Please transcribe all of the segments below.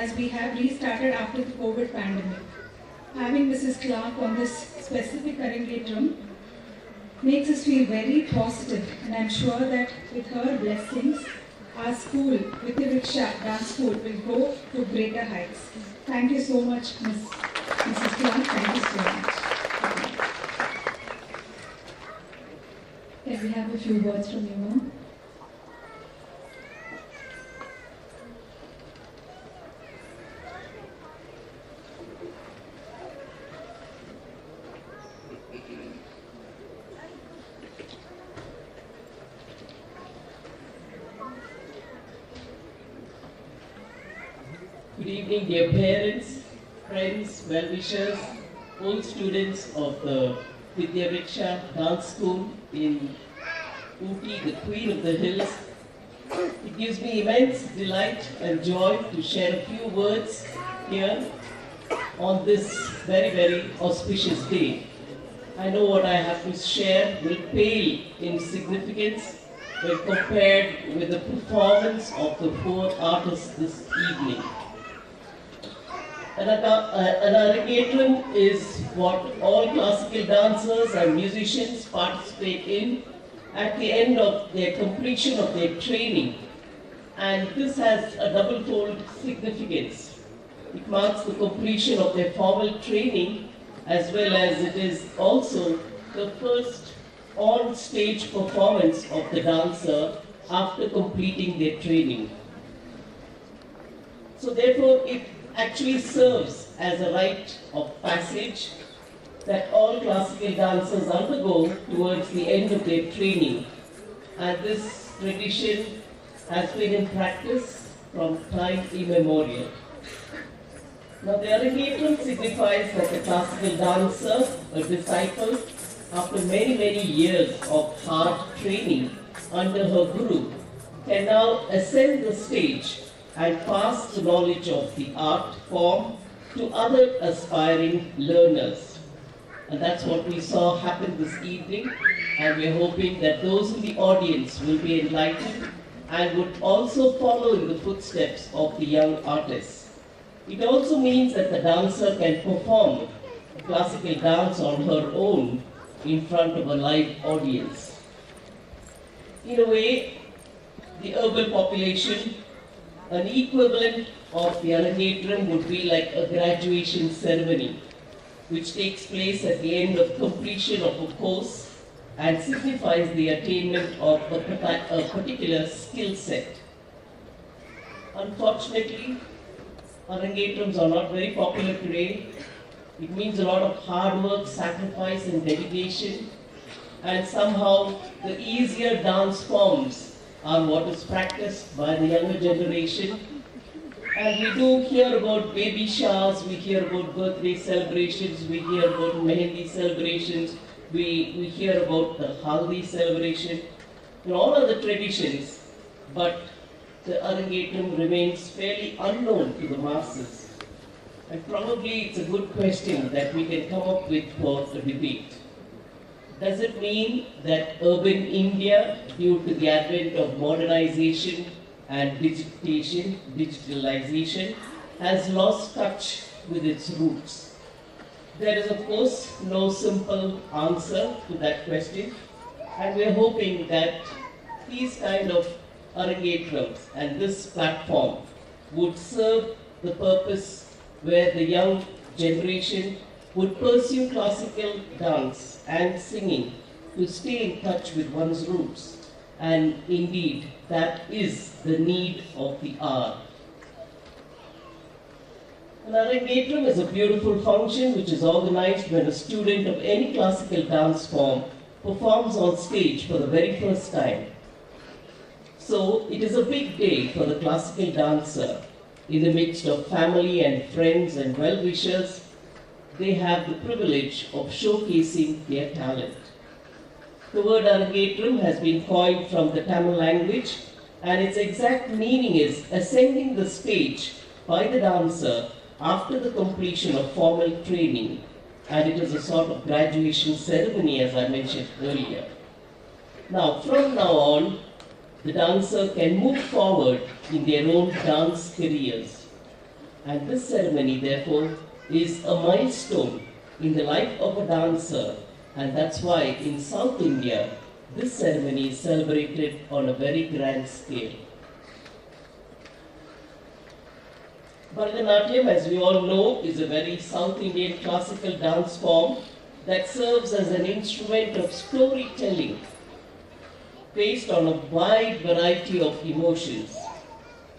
as we have restarted after the COVID pandemic. Having Mrs. Clark on this specific Arangetram makes us feel very positive, and I'm sure that with her blessings, our school, Vidya Dance School, will go to greater heights. Thank you so much, Mrs. Clark. Thank you so much. Can we have a few words from you, ma'am? Good evening, dear parents, friends, well-wishers, old students of the Vidya Dance School in Ooty, the Queen of the Hills. It gives me immense delight and joy to share a few words here on this very, very auspicious day. I know what I have to share will pale in significance when compared with the performance of the four artists this evening. An Arangetram is what all classical dancers and musicians participate in at the end of their completion of their training. And this has a double-fold significance. It marks the completion of their formal training, as well as it is also the first on-stage performance of the dancer after completing their training. So therefore, it actually serves as a rite of passage that all classical dancers undergo towards the end of their training. And this tradition has been in practice from time immemorial. Now the Arangetram signifies that the classical dancer, a disciple, after many, many years of hard training under her guru, can now ascend the stage and pass the knowledge of the art form to other aspiring learners. And that's what we saw happen this evening, and we're hoping that those in the audience will be enlightened and would also follow in the footsteps of the young artists. It also means that the dancer can perform classical dance on her own in front of a live audience. In a way, the urban population, an equivalent of the Arangetram would be like a graduation ceremony, which takes place at the end of completion of a course and signifies the attainment of a particular skill set. Unfortunately, Arangetrams are not very popular today. It means a lot of hard work, sacrifice and dedication, and somehow the easier dance forms are what is practiced by the younger generation. And we do hear about baby showers, we hear about birthday celebrations, we hear about mehendi celebrations, we hear about the haldi celebration, and all other traditions, but the Arangetram remains fairly unknown to the masses. And probably it's a good question that we can come up with for a debate. Does it mean that urban India, due to the advent of modernization and digitalization, has lost touch with its roots? There is, of course, no simple answer to that question, and we are hoping that these kind of Arangetrams and this platform would serve the purpose where the young generation would pursue classical dance and singing to stay in touch with one's roots. And indeed, that is the need of the hour. An Arangetram is a beautiful function which is organized when a student of any classical dance form performs on stage for the very first time. So it is a big day for the classical dancer. In the midst of family and friends and well-wishers, they have the privilege of showcasing their talent. The word Arangetram has been coined from the Tamil language, and its exact meaning is ascending the stage by the dancer after the completion of formal training, and it is a sort of graduation ceremony, as I mentioned earlier. Now, from now on, the dancer can move forward in their own dance careers. And this ceremony, therefore, is a milestone in the life of a dancer, and that's why in South India, this ceremony is celebrated on a very grand scale. Bharatanatyam, as we all know, is a very South Indian classical dance form that serves as an instrument of storytelling based on a wide variety of emotions.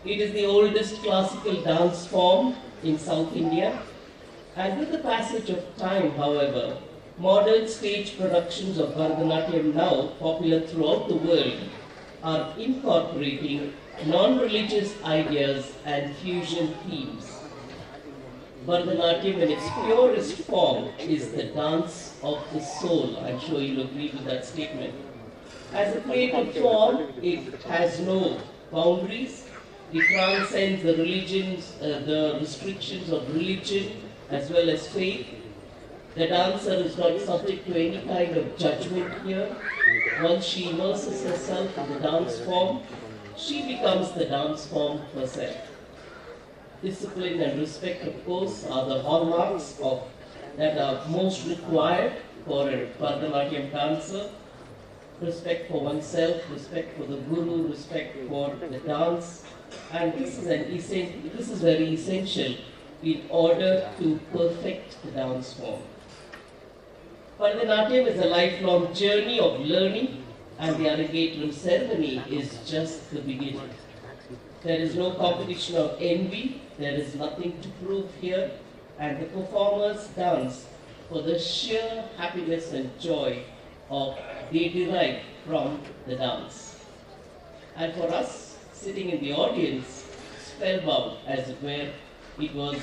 It is the oldest classical dance form in South India, and with the passage of time, however, modern stage productions of Bharatanatyam, now popular throughout the world, are incorporating non-religious ideas and fusion themes. Bharatanatyam in its purest form is the dance of the soul. I'm sure you'll agree with that statement. As a creative form, it has no boundaries. It transcends the restrictions of religion as well as faith. The dancer is not subject to any kind of judgment here. Once she immerses herself in the dance form, she becomes the dance form herself. Discipline and respect, of course, are the hallmarks that are most required for a Bharatanatyam dancer. Respect for oneself, respect for the guru, respect for the dance, and this is very essential in order to perfect the dance form. Bharatanatyam is a lifelong journey of learning, and the Arangetram ceremony is just the beginning. There is no competition of envy, there is nothing to prove here, and the performers dance for the sheer happiness and joy they derive from the dance. And for us, sitting in the audience, spellbound as it were, it was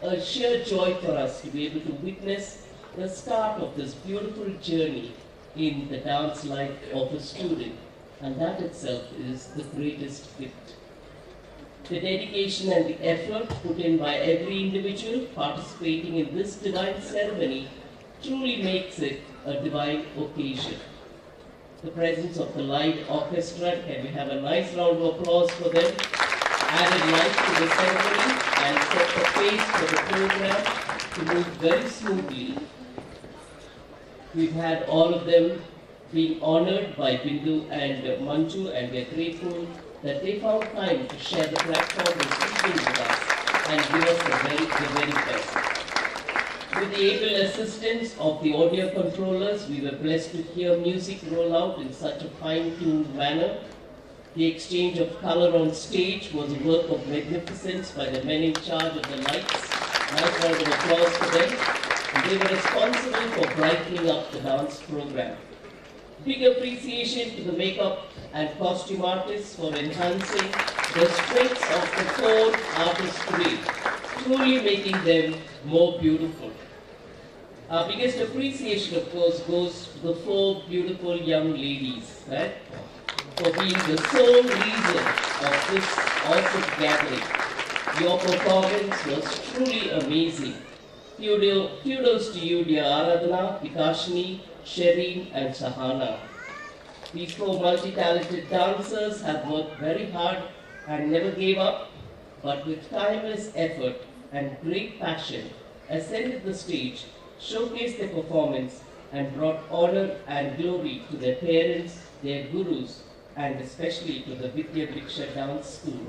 a sheer joy for us to be able to witness the start of this beautiful journey in the dance life of a student, and that itself is the greatest gift. The dedication and the effort put in by every individual participating in this divine ceremony truly makes it a divine occasion. The presence of the live orchestra, can we have a nice round of applause for them? Added life to the ceremony and set the pace for the program to move very smoothly. We've had all of them being honored by Bindu and Manju, and we're grateful that they found time to share the platform this evening with us and give us the very best. With the able assistance of the audio controllers, we were blessed to hear music roll out in such a fine-tuned manner. The exchange of color on stage was a work of magnificence by the men in charge of the lights. Nice round of applause for them. And they were responsible for brightening up the dance program. Big appreciation to the makeup and costume artists for enhancing the strengths of the four artistry, truly making them more beautiful. Our biggest appreciation, of course, goes to the four beautiful young ladies, right, for being the sole reason of this awesome gathering. Your performance was truly amazing. Kudos to you, dear Aradhana, Vikashini, Shireen, and Sahana. These four multi-talented dancers have worked very hard and never gave up, but with tireless effort and great passion, ascended the stage, showcased their performance, and brought honor and glory to their parents, their gurus, and especially to the Vidya Diksha Dance School.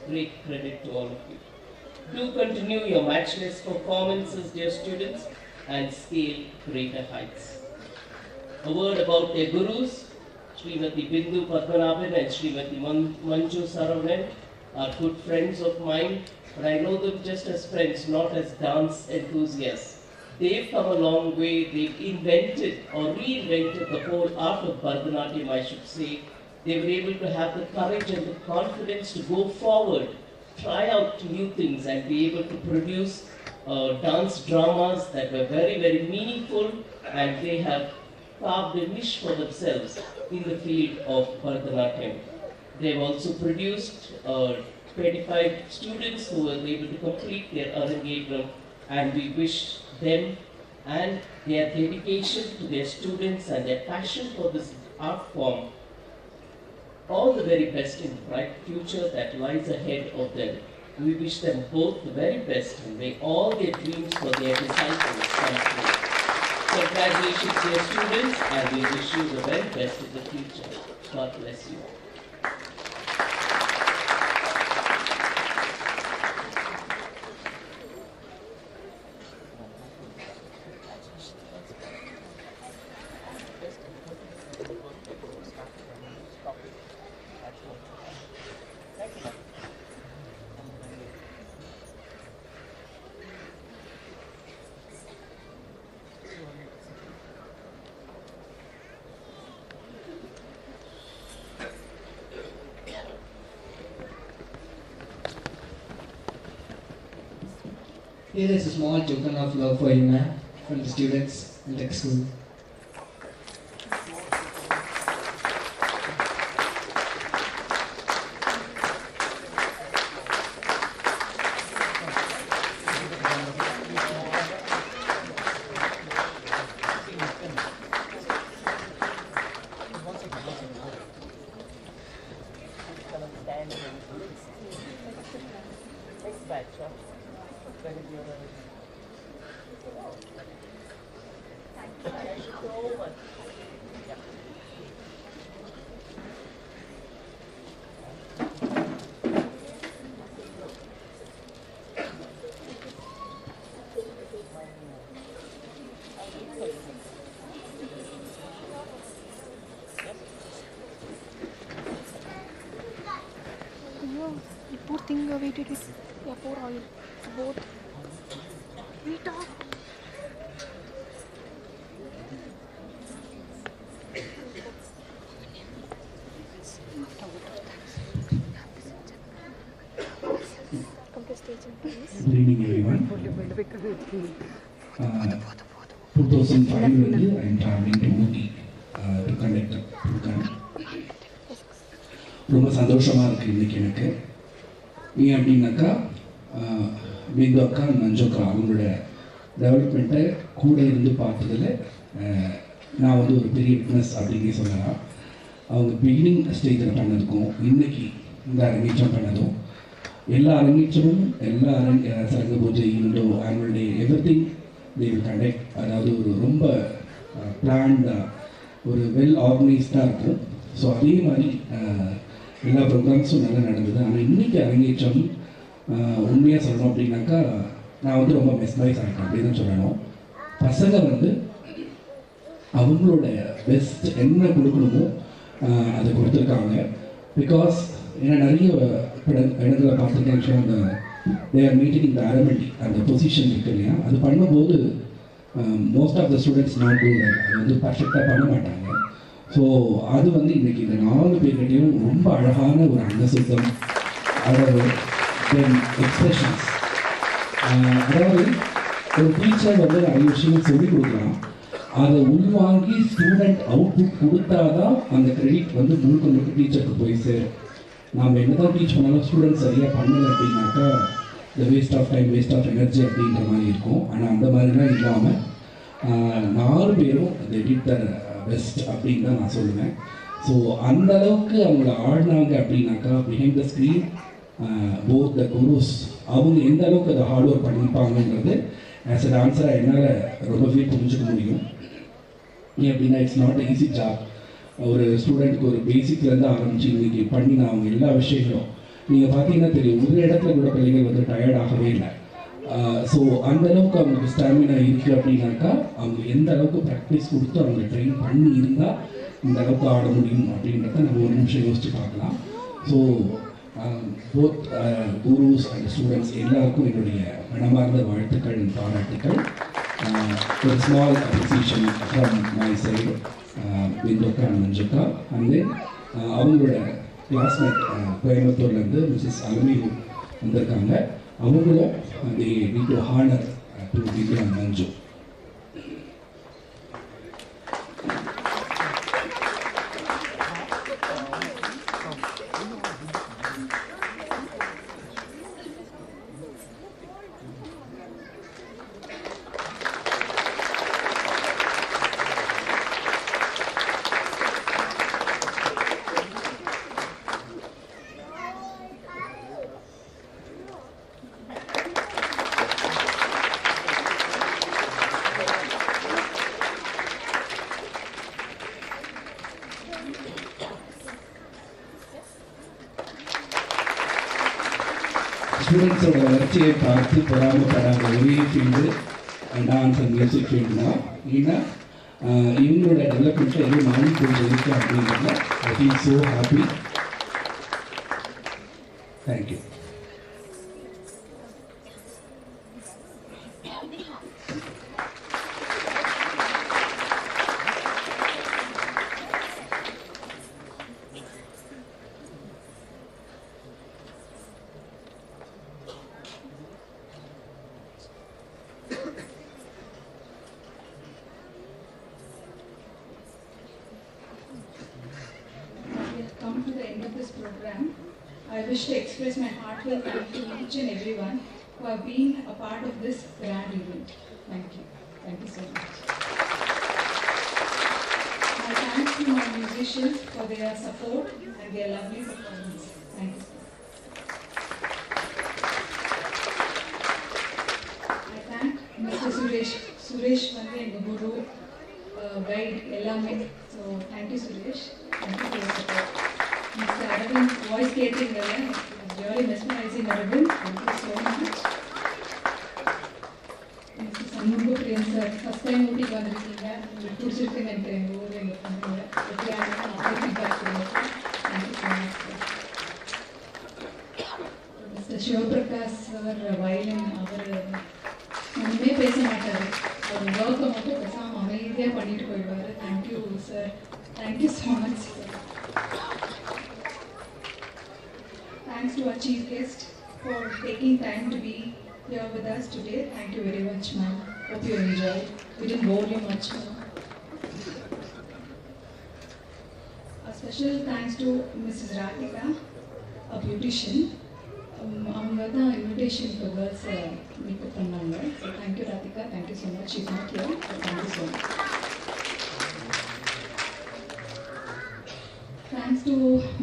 Great credit to all of you. Do continue your matchless performances, dear students, and scale greater heights. A word about their gurus. Srimati Bindu Padmanabhan and Srimati Manju Saravanan are good friends of mine, but I know them just as friends, not as dance enthusiasts. They've come a long way. They've invented or reinvented the whole art of Bharatanatyam, I should say. They were able to have the courage and the confidence to go forward, try out new things, and be able to produce dance dramas that were very, very meaningful, and they have carved a niche for themselves in the field of Bharatanatyam. They've also produced 25 students who were able to complete their Arangetram, and we wish them and their dedication to their students and their passion for this art form all the very best in the bright future that lies ahead of them. We wish them both the very best and may all their dreams for their disciples come true. Congratulations, dear students, and we wish you the very best in the future. God bless you. Here is a small token of love for you, ma'am, from the students in the school. Poor thing, wait, it. Yeah, pour oil. Both. Wait up. Come to stage, please. Good evening, everyone. 2005 I am traveling to Ooty to conduct a program. ரொம்ப சந்தோஷமாக இருக்குது இன்றைக்கி எனக்கு. ஏன் அப்படின்னாக்கா பிந்து அக்கா நஞ்சு அக்கா அவங்களோட டெவலப்மெண்ட்டை கூட இருந்து பார்த்ததில் நான் வந்து ஒரு பெரிய விட்னஸ் அப்படின்னே சொல்லலாம். அவங்க பிகினிங் ஸ்டேஜில் பண்ணதுக்கும் இன்றைக்கி இந்த அரங்கேற்றம் பண்ணதும் எல்லா அரங்கேற்றமும் எல்லா சரங்க பூஜை Indo annual day every thing they will conduct. அதாவது ஒரு ரொம்ப பிளான்டாக ஒரு வெல் ஆர்கனைஸ்டாக இருக்கும். ஸோ அதே மாதிரி எல்லா ப்ரோக்ராம்ஸும் நல்லா நடந்தது. ஆனால் இன்றைக்கி அரங்கேற்றம் உண்மையாக சொல்லணும் அப்படின்னாக்கா நான் வந்து ரொம்ப மெஸ்மரைஸ் ஆகிட்டேன் அப்படின்னு தான் சொல்லணும். பசங்க வந்து அவங்களோட பெஸ்ட் என்ன கொடுக்கணுமோ அதை கொடுத்துருக்காங்க. பிகாஸ் ஏன்னா நிறைய இடங்களை பார்த்துருக்கேன், அந்த தே ஆர் மீட்டிங் இந்த அரமெண்டி அந்த பொசிஷன் இருக்கு இல்லையா, அது பண்ணும்போது most of the students not do that, அது வந்து பர்ஃபெக்டாக பண்ண மாட்டாங்க. ஸோ அது வந்து இன்றைக்கி இந்த 4 பேர்கிட்டையும் ரொம்ப அழகான ஒரு அங்கசுத்தம், அதாவது தென் எக்ஸ்பிரஷன்ஸ். அதாவது ஒரு டீச்சர் வந்து நிறைய விஷயங்கள் சொல்லிக் கொடுக்கலாம், அதை உள்வாங்கி ஸ்டூடெண்ட் அவுட்புட் கொடுத்தா தான் அந்த கிரெடிட் வந்து முழுக்க டீச்சருக்கு போய் சேரும். நாம் என்ன தான் டீச் பண்ணாலும் ஸ்டூடெண்ட் சரியாக பண்ணலை அப்படின்னாக்கா இந்த waste of time, waste of energy அப்படின்ற மாதிரி இருக்கும். ஆனால் அந்த மாதிரிலாம் இல்லாமல் 4 பேரும் they did their பெஸ்ட் அப்படின்னு தான் நான் சொல்லுவேன். ஸோ அந்த அளவுக்கு அவங்கள ஆடினாங்க அப்படின்னாக்கா behind the screen both the gurus அவங்க எந்த அளவுக்கு அதை ஹார்ட் ஒர்க் பண்ணியிருப்பாங்கன்றது ஆஸ் அ டான்ஸராக என்னால் ரொம்பவே புரிஞ்சுக்க முடியும். ஏன் அப்படின்னா இட்ஸ் நாட் ஈஸி ஜாப். ஒரு ஸ்டூடெண்ட்டுக்கு ஒரு பேசிக்லேருந்து ஆரம்பித்து இன்றைக்கி பண்ணின அவங்க எல்லா விஷயங்களும் நீங்கள் பார்த்தீங்கன்னா தெரியும், ஒரு இடத்துல கூட பிள்ளைகள் வந்து டயர்ட் ஆகவே இல்லை. ஸோ அந்தளவுக்கு அவங்களுக்கு ஸ்டாமினா இருக்குது அப்படின்னாக்கா அவங்க எந்த அளவுக்கு ப்ராக்டிஸ் கொடுத்து அவங்க ட்ரெயின் பண்ணி இருந்தால் இந்த அளவுக்கு ஆட முடியும் அப்படின்றத நம்ம ஒரு நிமிஷம் யோசித்து பார்க்கலாம். So both gurus and students எல்லாருக்கும் என்னுடைய மனமார்ந்த வாழ்த்துக்கள், பாராட்டுக்கள். ஒரு small appreciation from my side பிந்துக்கா அண்ட் மஞ்சுக்கா. அண்ட் தென் அவங்களோட கிளாஸ்மேட் கோயம்புத்தூர்லேருந்து மிஸ்ஸஸ் அலமீரு வந்திருக்காங்க. அவங்களும் they need to honor to Vidya and Manju. ஸ்டூடெண்ட்ஸோட வளர்ச்சியை பார்த்து பொறாமப்படாத ஒரே field dance and music field தான். ஏன்னா இவங்களோட டெவலப்மெண்ட்டில் எதுவும் மாறி கொண்டு இருக்கு அப்படிங்கிறத I feel so happy. Thank you. Come to the end of this program, I wish to express my heartfelt thanks to each and everyone who have been a part of this grand event. Thank you. Thank you so much. My thanks to my musicians for their support and their lovely performance. Thank you. I thank Mr. Suresh Mandi and Guru, guide, Ellame. So thank you, Suresh. Thank you for your support. Mr. Arvind, voice skating, really mesmerizing Arvind. Thank you so much. Mr. Sanmughu Priyan sir, first time ஊட்டி வந்திருக்கீங்க. உங்களுக்கு பிடிச்சிருக்குன்னு நினைக்கிறேன் எங்கள் ஊரில் எங்கள் பொண்ணுங்க. எப்படி ஆனாலும் அப்படியே ஃபீட்பேக் கொடுங்க. Thank you so much, sir. Mr. Sivaprakash sir violin, அவர் ஒன்றுமே பேச மாட்டார். அவர் ஒர்க்கை மட்டும் பேசாமல் அமைதியாக பண்ணிட்டு போயிடுவார். Thank you sir. Thank you so much sir. Thanks to our chief guest for taking time to be here with us today. Thank you very much, ma'am. Hope you enjoyed. We didn't bore you much, ma'am. A special thanks to Mrs. Ratika, a beautician. அவங்க தான் invitation for girls makeup பண்ணாங்க. So thank you Ratika. Thank you so much. She's not here. So thank you so much. Thanks to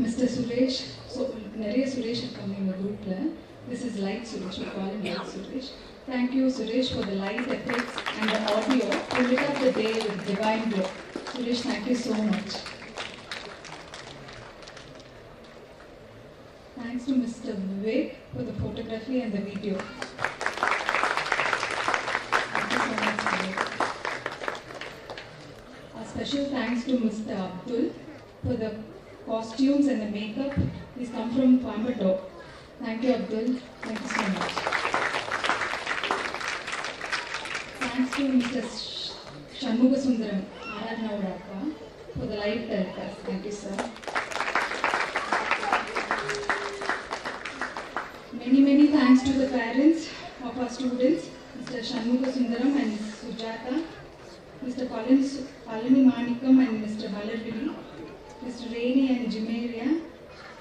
Mr. Suresh. So நிறைய சுரேஷ் இருக்காங்க எங்கள் குரூப்பில். This is Light Suresh. We call him Light Suresh. Thank you Suresh for the light effects and the audio to lit up the day with divine glow. Suresh, thank you so much. Thanks to Mr. Vivek for the photography and the video. Thank you so much, Vivek. A special thanks to Mr. Abdul for the costumes and the makeup. He's come from Coimbatore. Thank you, Abdul. Thank you so much. Thanks to Mr. Shanmuga Sundaram, Aradnauraka, for the live telecast. Thank you, sir. Many thanks to the parents of our students, Mr. Shanmuga Sundaram and Ms. Sujata, Mr. Palani Manikam and Mr. Balarvili, Mr. Rainey and Jimeria.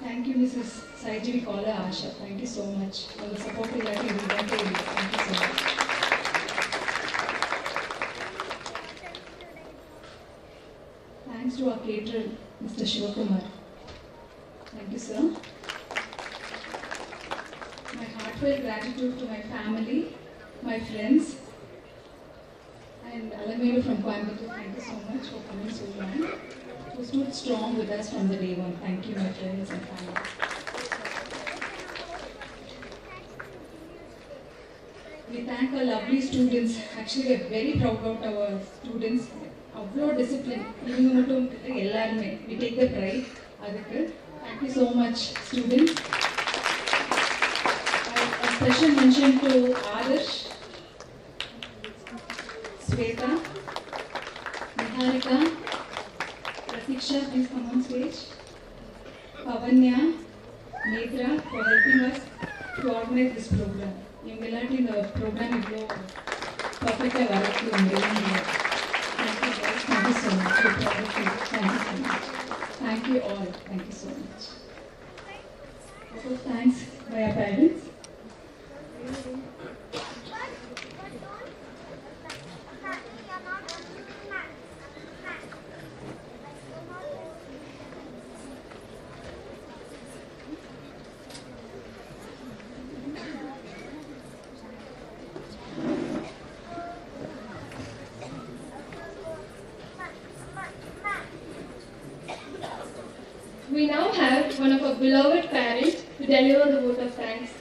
Thank you, Mrs. Saiji Kola Asha. Thank you so much for the support you have given. Thank you so much. Thanks to our caterer, Mr. Shivakumar. Thank you, sir. My heartfelt gratitude to my family, my friends, and Alameda from Coimbatore. Thank you so much for coming so long. Who stood strong with us from the day one. Thank you, my friends and family. We thank our lovely students. Actually, we are very proud about our students. Avlo discipline. Even though we take the pride. Thank you so much, students. A special mention to Adarsh, Sweta, Niharika, Pratiksha, please come on stage. Pavanya, Netra for helping us to organize this program. You will learn in the program you go perfect. Thank you guys. Thank you so much. Thank you so much. Thank you all. Thank you so much. So thanks by our parents. We now have one of our beloved parents to deliver the vote of thanks.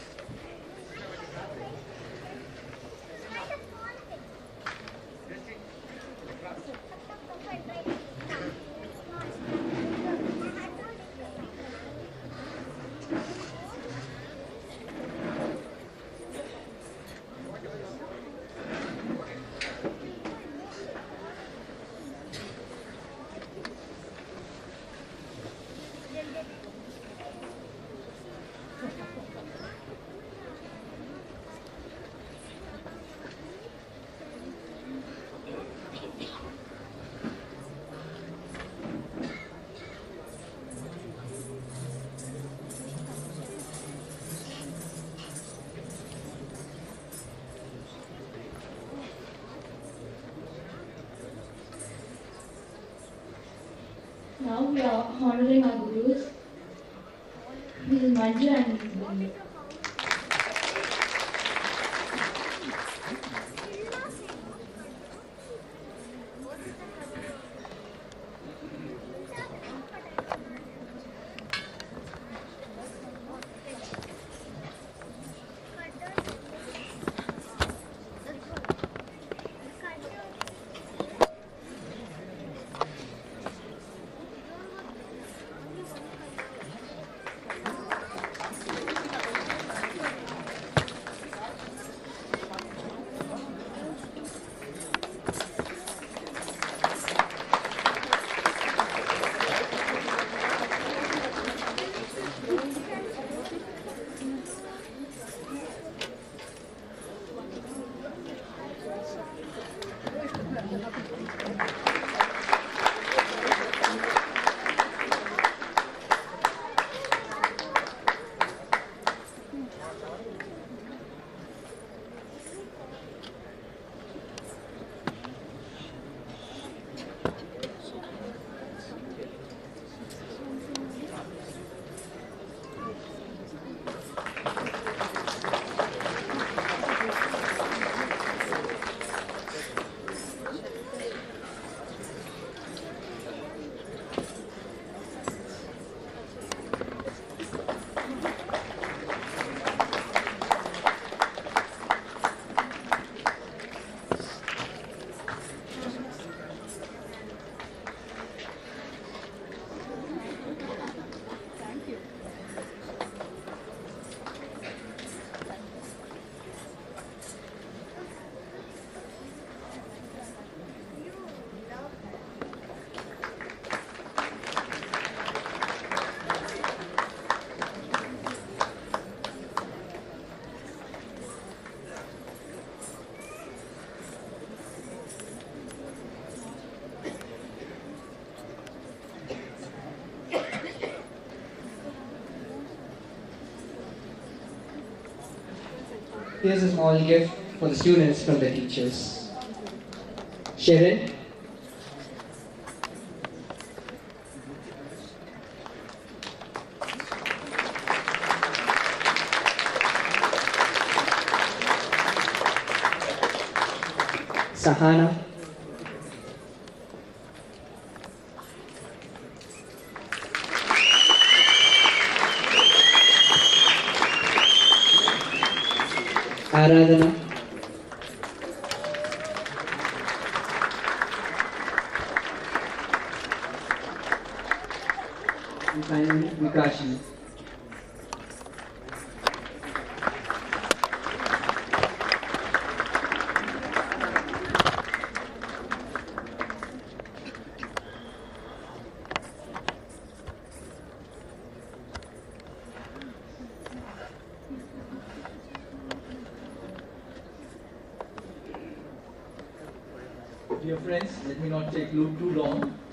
Now we are honoring our gurus. This is Manju and this is Bindu. Here's a small gift for the students from the teachers. Sharon. Sahana. Aradhana. And finally, Vikashi. Dear friends, let me not take too long.